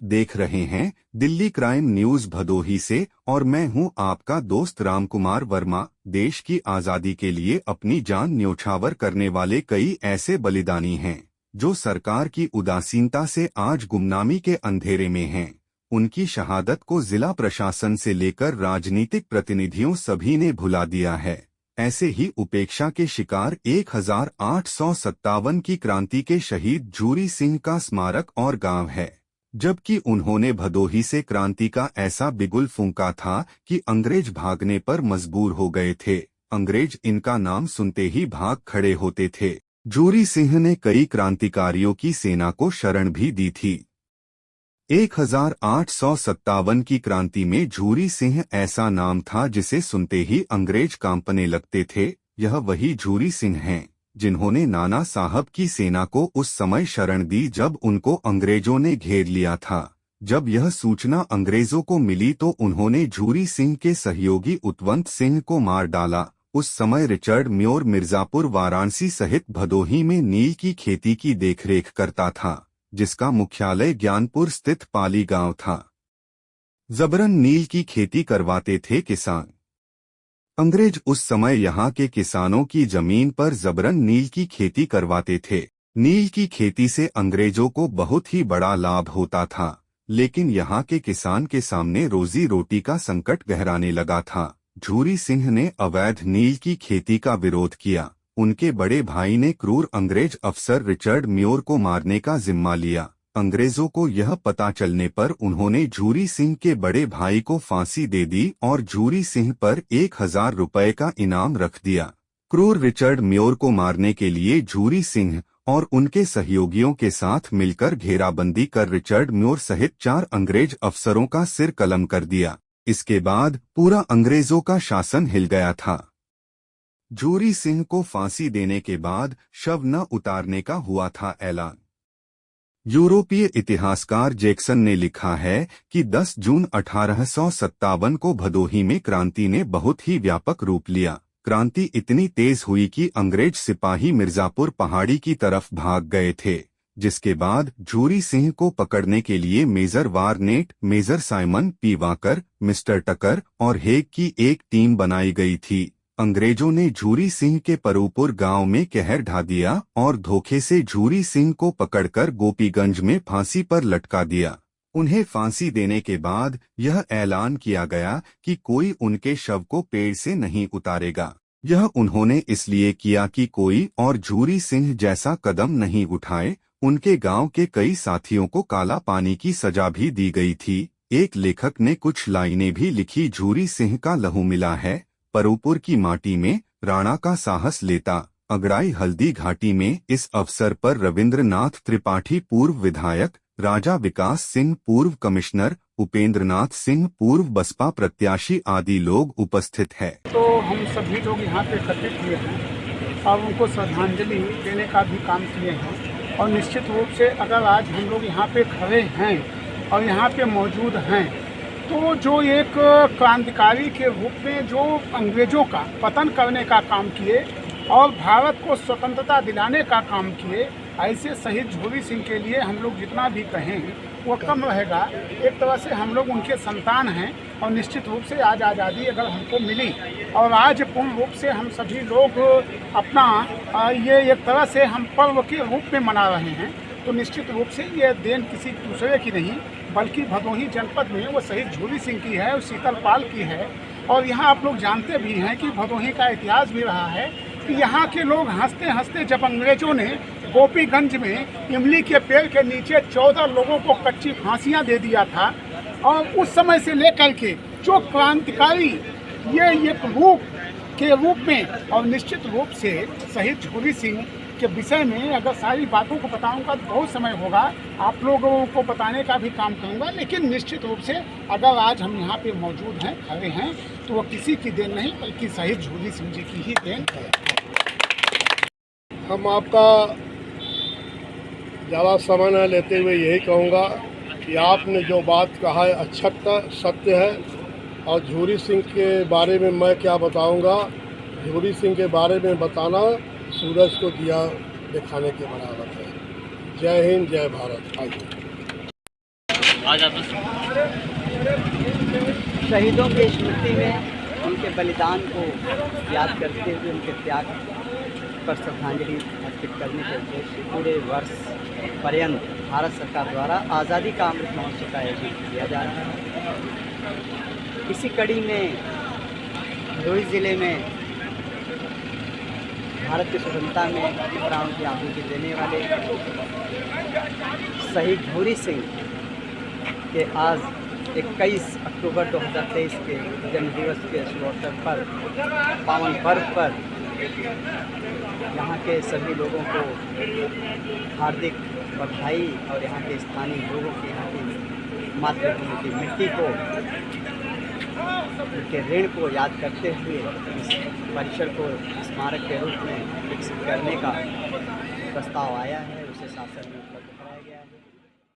देख रहे हैं दिल्ली क्राइम न्यूज भदोही से और मैं हूं आपका दोस्त रामकुमार वर्मा। देश की आज़ादी के लिए अपनी जान न्योछावर करने वाले कई ऐसे बलिदानी हैं जो सरकार की उदासीनता से आज गुमनामी के अंधेरे में हैं। उनकी शहादत को जिला प्रशासन से लेकर राजनीतिक प्रतिनिधियों सभी ने भुला दिया है। ऐसे ही उपेक्षा के शिकार 1857 की क्रांति के शहीद झूरी सिंह का स्मारक और गांव है, जबकि उन्होंने भदोही से क्रांति का ऐसा बिगुल फूंका था कि अंग्रेज भागने पर मजबूर हो गए थे। अंग्रेज इनका नाम सुनते ही भाग खड़े होते थे। झूरी सिंह ने कई क्रांतिकारियों की सेना को शरण भी दी थी। 1857 की क्रांति में झूरी सिंह ऐसा नाम था जिसे सुनते ही अंग्रेज कांपने लगते थे। यह वही झूरी सिंह हैं जिन्होंने नाना साहब की सेना को उस समय शरण दी जब उनको अंग्रेजों ने घेर लिया था। जब यह सूचना अंग्रेजों को मिली तो उन्होंने झूरी सिंह के सहयोगी उतवंत सिंह को मार डाला। उस समय रिचर्ड म्योर मिर्जापुर वाराणसी सहित भदोही में नील की खेती की देखरेख करता था, जिसका मुख्यालय ज्ञानपुर स्थित पाली गांव था। जबरन नील की खेती करवाते थे किसान। अंग्रेज उस समय यहाँ के किसानों की जमीन पर जबरन नील की खेती करवाते थे। नील की खेती से अंग्रेजों को बहुत ही बड़ा लाभ होता था, लेकिन यहाँ के किसान के सामने रोजी रोटी का संकट गहराने लगा था। झूरी सिंह ने अवैध नील की खेती का विरोध किया। उनके बड़े भाई ने क्रूर अंग्रेज अफसर रिचर्ड म्योर को मारने का जिम्मा लिया। अंग्रेजों को यह पता चलने पर उन्होंने झूरी सिंह के बड़े भाई को फांसी दे दी और झूरी सिंह पर 1000 रुपये का इनाम रख दिया। क्रूर रिचर्ड म्योर को मारने के लिए झूरी सिंह और उनके सहयोगियों के साथ मिलकर घेराबंदी कर रिचर्ड म्योर सहित 4 अंग्रेज अफसरों का सिर कलम कर दिया। इसके बाद पूरा अंग्रेजों का शासन हिल गया था। झूरी सिंह को फांसी देने के बाद शव न उतारने का हुआ था ऐलान। यूरोपीय इतिहासकार जैक्सन ने लिखा है कि 10 जून 1857 को भदोही में क्रांति ने बहुत ही व्यापक रूप लिया। क्रांति इतनी तेज हुई कि अंग्रेज सिपाही मिर्जापुर पहाड़ी की तरफ भाग गए थे, जिसके बाद झूरी सिंह को पकड़ने के लिए major Warnett, major Simon P Walker, mister Tucker और हेग की एक टीम बनाई गई थी। अंग्रेजों ने झूरी सिंह के परूपुर गांव में कहर ढा दिया और धोखे से झूरी सिंह को पकड़कर गोपीगंज में फांसी पर लटका दिया। उन्हें फांसी देने के बाद यह ऐलान किया गया कि कोई उनके शव को पेड़ से नहीं उतारेगा। यह उन्होंने इसलिए किया कि कोई और झूरी सिंह जैसा कदम नहीं उठाए। उनके गांव के कई साथियों को काला पानी की सजा भी दी गई थी। एक लेखक ने कुछ लाइनें भी लिखी। झूरी सिंह का लहू मिला है परूपुर की माटी में, राणा का साहस लेता अगड़ाई हल्दी घाटी में। इस अवसर पर रविंद्रनाथ त्रिपाठी पूर्व विधायक, राजा विकास सिंह पूर्व कमिश्नर, उपेंद्रनाथ सिंह पूर्व बसपा प्रत्याशी आदि लोग उपस्थित हैं। तो हम सभी लोग यहाँ पे एकत्रित हुए हैं और उनको श्रद्धांजलि देने का भी काम किए हैं। और निश्चित रूप से अगर आज हम लोग यहाँ पे खड़े हैं और यहाँ पे मौजूद हैं तो जो एक क्रांतिकारी के रूप में जो अंग्रेजों का पतन करने का काम किए और भारत को स्वतंत्रता दिलाने का काम किए, ऐसे शहीद झूरी सिंह के लिए हम लोग जितना भी कहें वो कम रहेगा। एक तरह से हम लोग उनके संतान हैं और निश्चित रूप से आज आज़ादी अगर हमको मिली और आज पूर्ण रूप से हम सभी लोग अपना ये एक तरह से हम पर्व के रूप में मना रहे हैं, तो निश्चित रूप से ये देन किसी दूसरे की नहीं बल्कि भदोही जनपद में वो शहीद झूरी सिंह की है और शीतलपाल की है। और यहाँ आप लोग जानते भी हैं कि भदोही का इतिहास भी रहा है कि यहाँ के लोग हंसते हंसते जब अंग्रेजों ने गोपीगंज में इमली के पेड़ के नीचे 14 लोगों को कच्ची फांसियाँ दे दिया था, और उस समय से लेकर के जो क्रांतिकारी ये एक रूप के रूप में, और निश्चित रूप से शहीद झूरी सिंह के विषय में अगर सारी बातों को बताऊंगा तो बहुत समय होगा, आप लोगों को बताने का भी काम करूंगा। लेकिन निश्चित रूप से अगर आज हम यहाँ पे मौजूद हैं, खड़े हैं, तो वो किसी की देन नहीं बल्कि शहीद झूरी सिंह जी की ही देन है। हम आपका ज़्यादा समय न लेते हुए यही कहूँगा कि आपने जो बात कहा है अच्छा सत्य है। और झूरी सिंह के बारे में मैं क्या बताऊँगा, झूरी सिंह के बारे में बताना सूरज को दिया दिखाने के बराबर है। जय हिंद, जय भारत। आज आप शहीदों की स्मृति में उनके बलिदान को याद करते हुए उनके त्याग पर श्रद्धांजलि अर्पित करने के उद्देश्य पूरे वर्ष पर्यंत भारत सरकार द्वारा आज़ादी का अमृत महोत्सव का आयोजन किया जा रहा है। इसी कड़ी में भदोही ज़िले में भारत की स्वतंत्रता में अपने प्राणों की आहुति देने वाले शहीद झूरी सिंह के आज 21 अक्टूबर 2023 के जन्मदिवस के शुभ अवसर पर पावन पर्व पर यहाँ के सभी लोगों को हार्दिक बधाई और यहाँ के स्थानीय लोगों की यहाँ की मातृभूमि की मिट्टी को उनके ऋण को याद करते हुए इस परिसर को स्मारक के रूप में विकसित करने का प्रस्ताव आया है, उसे शासन में उपलब्ध कराया गया है।